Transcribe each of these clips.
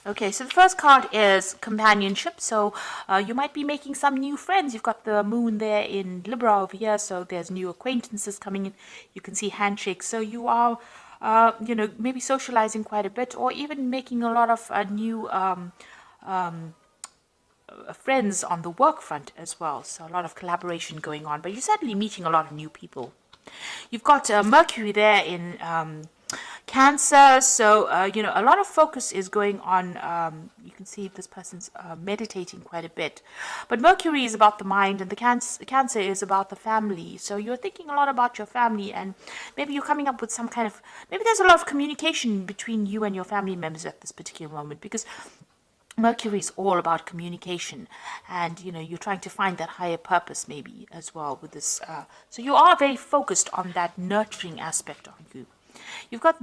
Okay, so the first card is companionship. So you might be making some new friends. You've got the moon there in Libra over here, so there's new acquaintances coming in. You can see handshakes. So you are, maybe socializing quite a bit, or even making a lot of new friends on the work front as well. So a lot of collaboration going on, but you're certainly meeting a lot of new people. You've got Mercury there in Cancer, so a lot of focus is going on. You can see this person's meditating quite a bit, but Mercury is about the mind, and the Cancer is about the family. So you're thinking a lot about your family, and maybe you're coming up with some kind of, maybe there's a lot of communication between you and your family members at this particular moment, because Mercury is all about communication, and you're trying to find that higher purpose maybe as well with this. So you are very focused on that nurturing aspect of you. You've got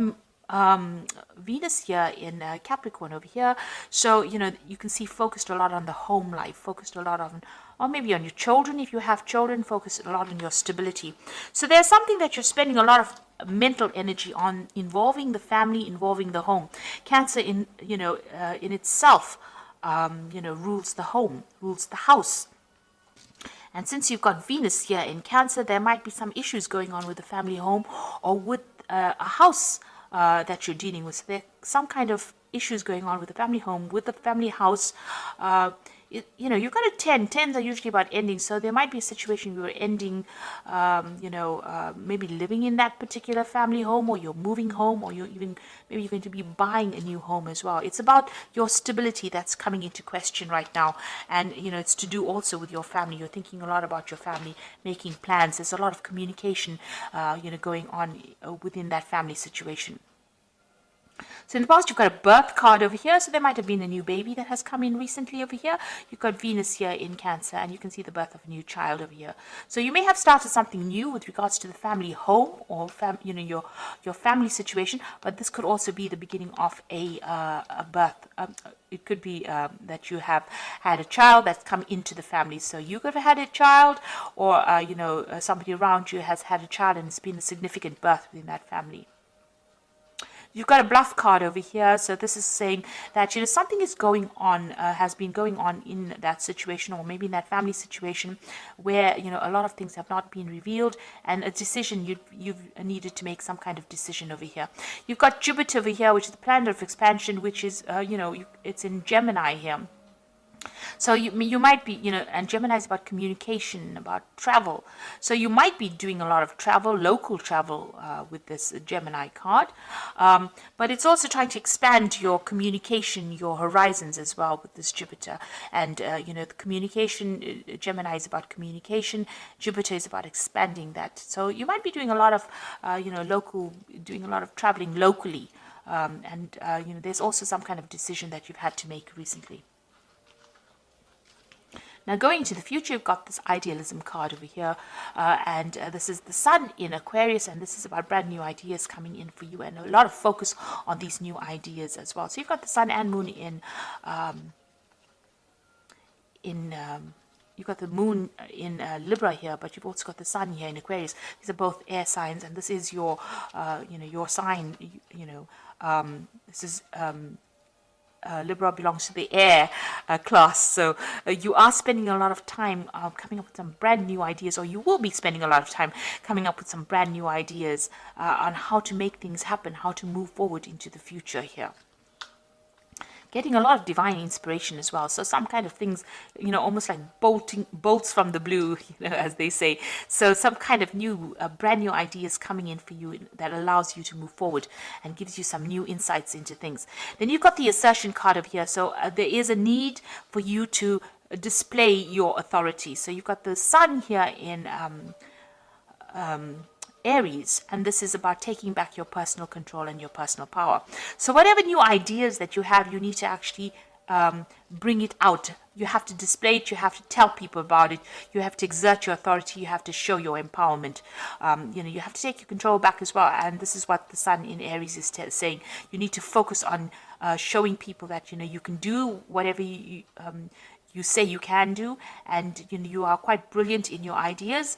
Venus here in Capricorn over here, so you can see focused a lot on the home life, focused a lot on, or maybe on your children if you have children, focused a lot on your stability. So there's something that you're spending a lot of mental energy on, involving the family, involving the home. Cancer in itself rules the home, rules the house. And since you've got Venus here in Cancer, there might be some issues going on with the family home, or with a house that you're dealing with. So there some kind of issues going on with the family home, with the family house. You've got a 10. Tens are usually about ending, so there might be a situation where you're ending, maybe living in that particular family home, or you're moving home, or maybe you're going to be buying a new home as well. It's about your stability that's coming into question right now, and it's to do also with your family. You're thinking a lot about your family, making plans. There's a lot of communication, going on within that family situation. So in the past, you've got a birth card over here. So there might have been a new baby that has come in recently over here. You've got Venus here in Cancer, and you can see the birth of a new child over here. So you may have started something new with regards to the family home, or your family situation. But this could also be the beginning of a birth. It could be that you have had a child that's come into the family. So you could have had a child, or somebody around you has had a child, and it's been a significant birth within that family. You've got a bluff card over here, so this is saying that something is going on, has been going on in that situation, or maybe in that family situation, where a lot of things have not been revealed, and a decision you've needed to make some kind of decision over here. You've got Jupiter over here, which is the planet of expansion, which is it's in Gemini here. So you might be, and Gemini is about communication, about travel. So you might be doing a lot of travel, local travel, with this Gemini card. But it's also trying to expand your communication, your horizons as well with this Jupiter. And, the communication, Gemini is about communication. Jupiter is about expanding that. So you might be doing a lot of, doing a lot of traveling locally. There's also some kind of decision that you've had to make recently. Now, going into the future, you've got this idealism card over here, and this is the Sun in Aquarius, and this is about brand new ideas coming in for you, and a lot of focus on these new ideas as well. So you've got the Sun and Moon you've got the Moon in Libra here, but you've also got the Sun here in Aquarius. These are both air signs, and this is your, your sign. This is. Libra belongs to the air class, so you are spending a lot of time coming up with some brand new ideas, or you will be spending a lot of time coming up with some brand new ideas on how to make things happen, how to move forward into the future here. Getting a lot of divine inspiration as well. So some kind of things, almost like bolts from the blue, as they say. So some kind of new, brand new ideas coming in for you that allows you to move forward and gives you some new insights into things. Then you've got the assertion card over here. So there is a need for you to display your authority. So you've got the Sun here in Aries, and this is about taking back your personal control and your personal power. So whatever new ideas that you have, you need to actually bring it out. You have to display it. You have to tell people about it. You have to exert your authority. You have to show your empowerment. You have to take your control back as well. And this is what the Sun in Aries is saying. You need to focus on showing people that you can do whatever you say you can do, and you are quite brilliant in your ideas.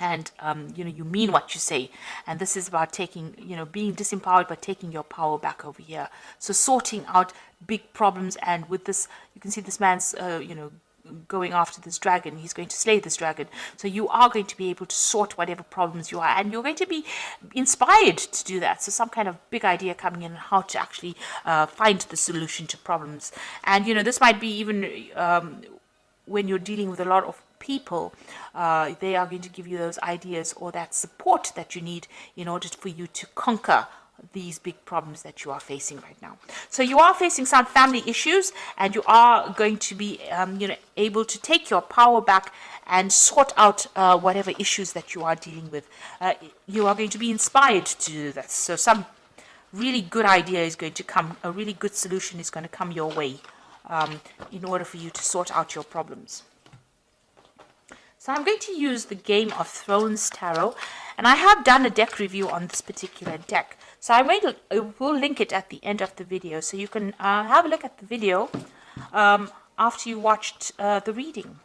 and you mean what you say. And this is about taking, being disempowered, but taking your power back over here. So sorting out big problems. And with this, you can see this man's going after this dragon. He's going to slay this dragon. So you are going to be able to sort whatever problems you are, and you're going to be inspired to do that. So some kind of big idea coming in, how to actually find the solution to problems. And this might be even when you're dealing with a lot of people, they are going to give you those ideas or that support that you need in order for you to conquer these big problems that you are facing right now. So you are facing some family issues, and you are going to be able to take your power back and sort out whatever issues that you are dealing with. You are going to be inspired to do that. So some really good idea is going to come, a really good solution is going to come your way in order for you to sort out your problems. So I'm going to use the Game of Thrones Tarot, and I have done a deck review on this particular deck. So I will link it at the end of the video, so you can have a look at the video after you watched the reading.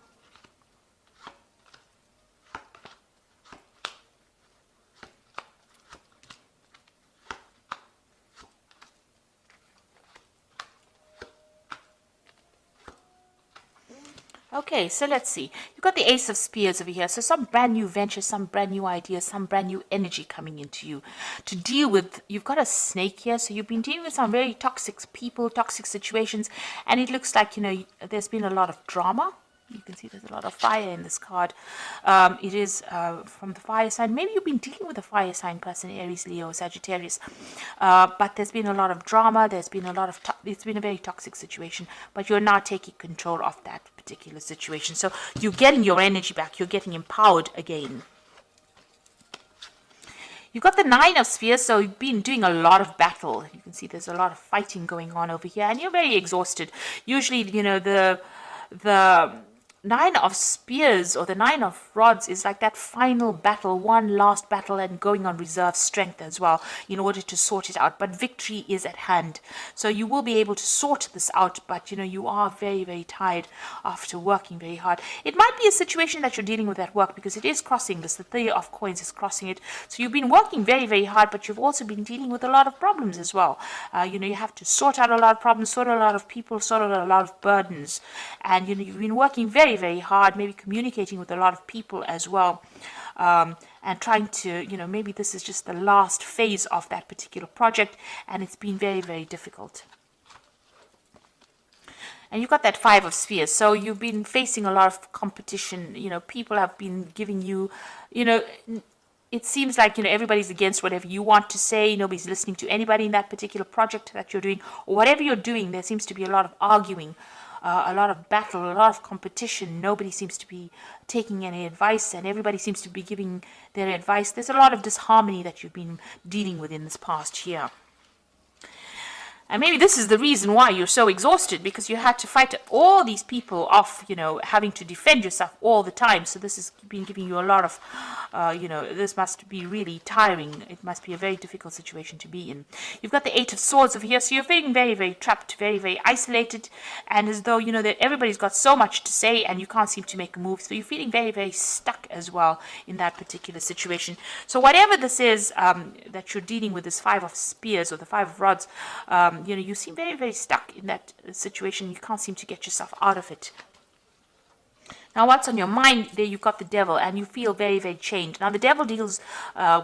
Okay, so let's see. You've got the Ace of Spears over here. So some brand new venture, some brand new ideas, some brand new energy coming into you to deal with. You've got a snake here. So you've been dealing with some very toxic people, toxic situations. And it looks like, there's been a lot of drama. You can see there's a lot of fire in this card. It is from the fire sign. Maybe you've been dealing with a fire sign person, Aries, Leo, Sagittarius. But there's been a lot of drama. There's been a lot of, it's been a very toxic situation. But you're now taking control of that particular situation. So you're getting your energy back. You're getting empowered again. You've got the Nine of Spears, so you've been doing a lot of battle. You can see there's a lot of fighting going on over here. And you're very exhausted. Usually, the Nine of Spears or the Nine of Rods is like that final battle, one last battle, and going on reserve strength as well in order to sort it out. But victory is at hand. So you will be able to sort this out, but you are very, very tired after working very hard. It might be a situation that you're dealing with at work, because it is crossing this. The Three of Coins is crossing it. So you've been working very, very hard, but you've also been dealing with a lot of problems as well. You have to sort out a lot of problems, sort out a lot of people, sort out a lot of burdens. And you've been working very, very hard, maybe communicating with a lot of people as well, and trying to, maybe this is just the last phase of that particular project, and it's been very, very difficult. And you've got that Five of Spears, so you've been facing a lot of competition. People have been giving you, it seems like, everybody's against whatever you want to say. Nobody's listening to anybody in that particular project that you're doing, or whatever you're doing. There seems to be a lot of arguing, a lot of battle, a lot of competition. Nobody seems to be taking any advice, and everybody seems to be giving their advice. There's a lot of disharmony that you've been dealing with in this past year. And maybe this is the reason why you're so exhausted, because you had to fight all these people off, having to defend yourself all the time. So this has been giving you a lot of, this must be really tiring. It must be a very difficult situation to be in. You've got the Eight of Swords over here. So you're feeling very, very trapped, very, very isolated. And as though, that everybody's got so much to say and you can't seem to make a move. So you're feeling very, very stuck as well in that particular situation. So whatever this is that you're dealing with, this Five of Spears or the Five of Rods, you seem very, very stuck in that situation. You can't seem to get yourself out of it. Now, what's on your mind? There you've got the Devil, and you feel very, very chained. Now, the Devil deals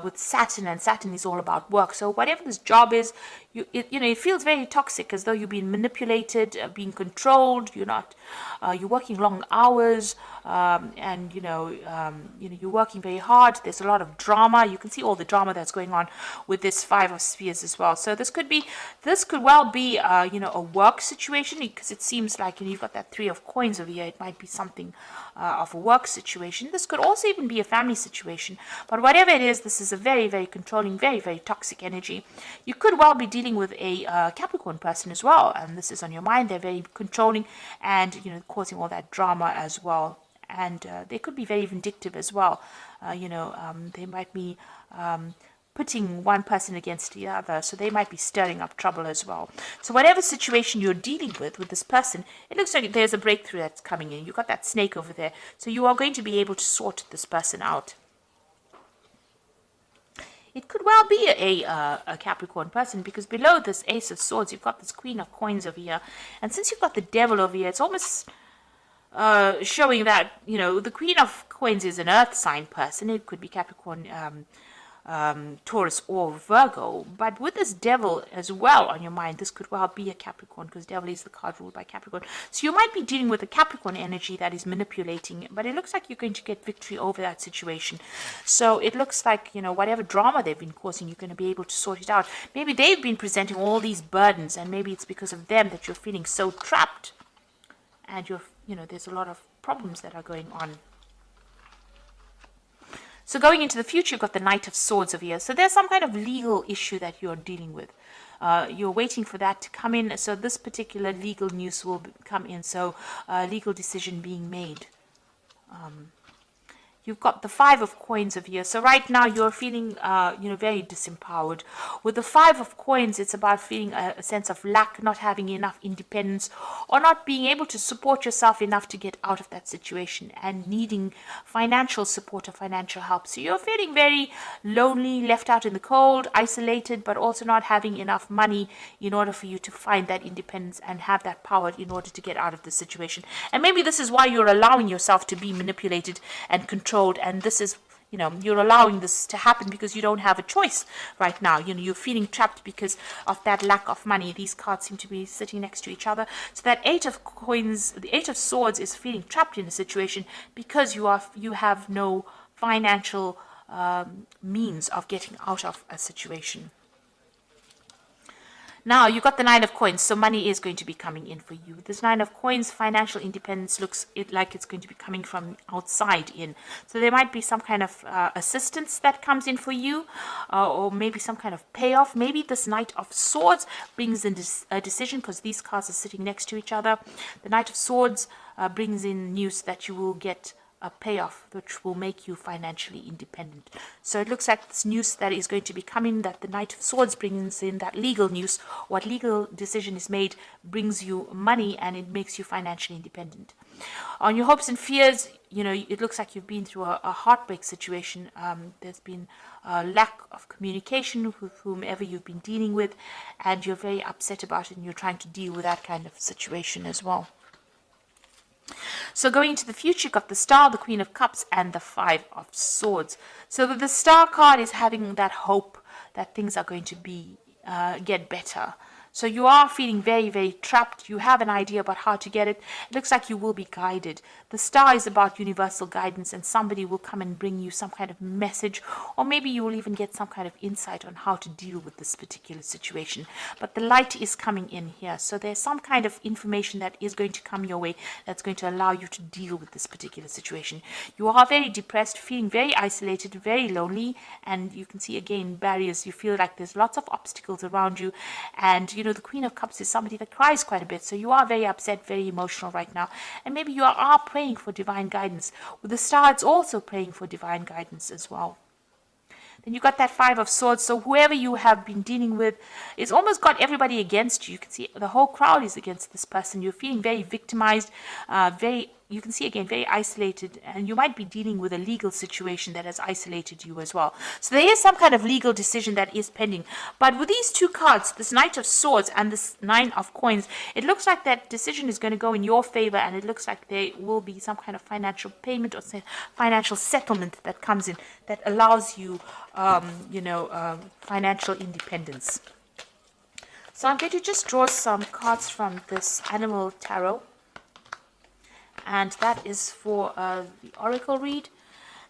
with Saturn, and Saturn is all about work. So whatever this job is, it feels very toxic, as though you're being manipulated, being controlled. You're working long hours, and you're working very hard. There's a lot of drama. You can see all the drama that's going on with this Five of Spears as well. So this could well be a work situation, because it seems like you've got that Three of Coins over here. It might be something of a work situation. This could also even be a family situation. But whatever it is, this is a very, very controlling, very, very toxic energy. You could well be dealing with a Capricorn person as well, and this is on your mind. They're very controlling and causing all that drama as well. And they could be very vindictive as well. They might be putting one person against the other, so they might be stirring up trouble as well. So whatever situation you're dealing with this person, it looks like there's a breakthrough that's coming in. You've got that snake over there, so you are going to be able to sort this person out. it could well be a Capricorn person, because below this Ace of Swords, you've got this Queen of Coins over here. And since you've got the Devil over here, it's almost showing that, the Queen of Coins is an earth sign person. It could be Capricorn, Taurus, or Virgo. But with this Devil as well on your mind, this could well be a Capricorn, because Devil is the card ruled by Capricorn. So you might be dealing with a Capricorn energy that is manipulating, but it looks like you're going to get victory over that situation. So it looks like, whatever drama they've been causing, you're going to be able to sort it out. Maybe they've been presenting all these burdens, and maybe it's because of them that you're feeling so trapped, and there's a lot of problems that are going on. So going into the future, you've got the Knight of Swords over here. So there's some kind of legal issue that you're dealing with. You're waiting for that to come in. So this particular legal news will come in. So legal decision being made. You've got the Five of Coins over here. So right now you're feeling, very disempowered. With the Five of Coins, it's about feeling a sense of lack, not having enough independence, or not being able to support yourself enough to get out of that situation, and needing financial support or financial help. So you're feeling very lonely, left out in the cold, isolated, but also not having enough money in order for you to find that independence and have that power in order to get out of the situation. And maybe this is why you're allowing yourself to be manipulated and controlled. And this is, you're allowing this to happen because you don't have a choice right now. You're feeling trapped because of that lack of money. These cards seem to be sitting next to each other. So that Eight of Coins, the Eight of Swords, is feeling trapped in a situation because you have no financial means of getting out of a situation. Now, you've got the Nine of Coins, so money is going to be coming in for you. This Nine of Coins, financial independence, looks like it's going to be coming from outside in. So there might be some kind of assistance that comes in for you, or maybe some kind of payoff. Maybe this Knight of Swords brings in a decision, because these cards are sitting next to each other. The Knight of Swords brings in news that you will get a payoff which will make you financially independent. So it looks like this news that is going to be coming, that the Knight of Swords brings in, that legal news, what legal decision is made, brings you money, and it makes you financially independent. On your hopes and fears, it looks like you've been through a heartbreak situation. There's been a lack of communication with whomever you've been dealing with, and you're very upset about it, and you're trying to deal with that kind of situation as well. So going into the future, you've got the Star, the Queen of Cups, and the Five of Swords. So the Star card is having that hope that things are going to get better. So you are feeling very, very trapped. You have an idea about how to get it. It looks like you will be guided. The Star is about universal guidance, and somebody will come and bring you some kind of message, or maybe you will even get some kind of insight on how to deal with this particular situation. But the light is coming in here. So there's some kind of information that is going to come your way that's going to allow you to deal with this particular situation. You are very depressed, feeling very isolated, very lonely, and you can see again barriers. You feel like there's lots of obstacles around you, and the Queen of Cups is somebody that cries quite a bit. So you are very upset, very emotional right now. And maybe you are praying for divine guidance. With the Star, it's also praying for divine guidance as well. Then you got that Five of Swords. So whoever you have been dealing with, it's almost got everybody against you. You can see the whole crowd is against this person. You're feeling very victimized, you can see again, very isolated, and you might be dealing with a legal situation that has isolated you as well. So there is some kind of legal decision that is pending. But with these two cards, this Knight of Swords and this Nine of Coins, it looks like that decision is going to go in your favor, and it looks like there will be some kind of financial payment or financial settlement that comes in that allows you, financial independence. So I'm going to just draw some cards from this Animal Tarot. And that is for the Oracle read.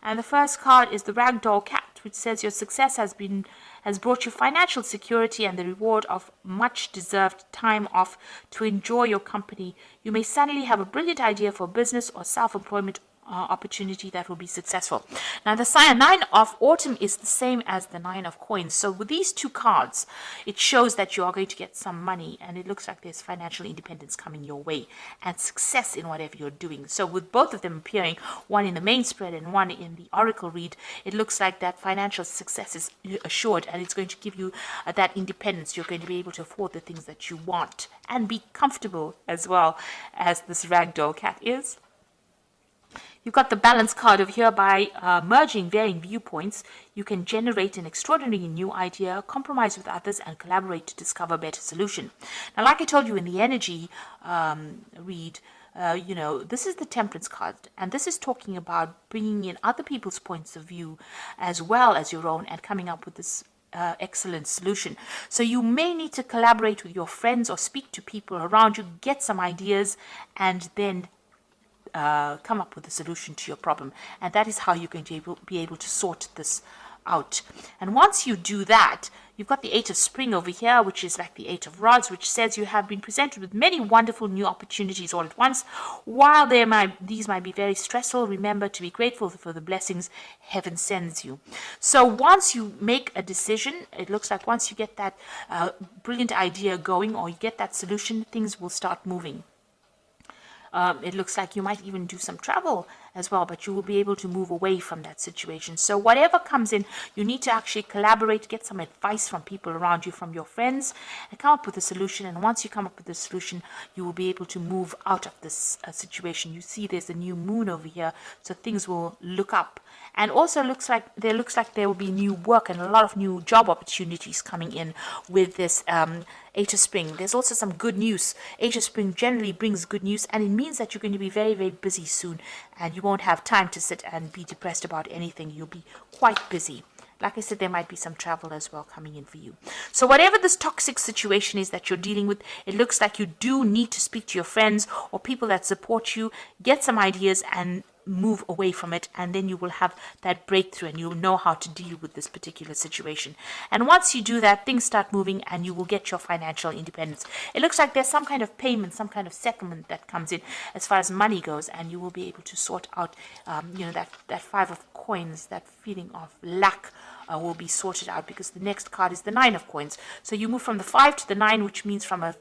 And the first card is the Ragdoll Cat, which says your success has brought you financial security and the reward of much deserved time off to enjoy your company. You may suddenly have a brilliant idea for business or self-employment opportunity that will be successful. Now the Nine of Autumn is the same as the Nine of Coins. So with these two cards, it shows that you are going to get some money, and it looks like there's financial independence coming your way and success in whatever you're doing. So with both of them appearing, one in the main spread and one in the Oracle read, it looks like that financial success is assured, and it's going to give you that independence. You're going to be able to afford the things that you want and be comfortable as well, as this Ragdoll Cat is. You've got the balance card over here. By merging varying viewpoints, you can generate an extraordinary new idea, compromise with others, and collaborate to discover a better solution. Now, like I told you in the energy read, this is the Temperance card, and this is talking about bringing in other people's points of view as well as your own and coming up with this excellent solution. So you may need to collaborate with your friends or speak to people around you, get some ideas, and then come up with a solution to your problem. And that is how you're going to be able to sort this out. And once you do that, you've got the Eight of Spring over here, which is like the Eight of Rods, which says you have been presented with many wonderful new opportunities all at once. While these might be very stressful, remember to be grateful for the blessings heaven sends you. So once you make a decision, it looks like once you get that brilliant idea going, or you get that solution, things will start moving. It looks like you might even do some travel as well, but you will be able to move away from that situation. So whatever comes in, you need to actually collaborate, get some advice from people around you, from your friends, and come up with a solution. And once you come up with a solution, you will be able to move out of this situation. You see there's a new moon over here, so things will look up. And also looks like there will be new work and a lot of new job opportunities coming in with this Eight of Spring. There's also some good news. Eight of Spring generally brings good news, and it means that you're going to be very, very busy soon, and you won't have time to sit and be depressed about anything. You'll be quite busy. Like I said, there might be some travel as well coming in for you. So whatever this toxic situation is that you're dealing with, it looks like you do need to speak to your friends or people that support you, get some ideas and move away from it, and then you will have that breakthrough and you'll know how to deal with this particular situation. And once you do that, things start moving and you will get your financial independence. It looks like there's some kind of payment, some kind of settlement that comes in as far as money goes, and you will be able to sort out that Five of Coins, that feeling of lack will be sorted out, because the next card is the Nine of Coins. So you move from the 5 to the 9, which means from a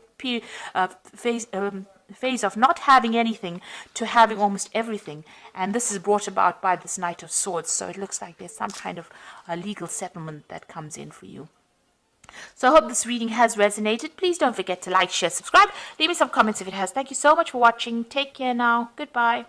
phase of not having anything to having almost everything, and this is brought about by this Knight of Swords. So it looks like there's some kind of legal settlement that comes in for you. So I hope this reading has resonated. Please don't forget to like, share, subscribe. Leave me some comments if it has. Thank you so much for watching. Take care now. Goodbye.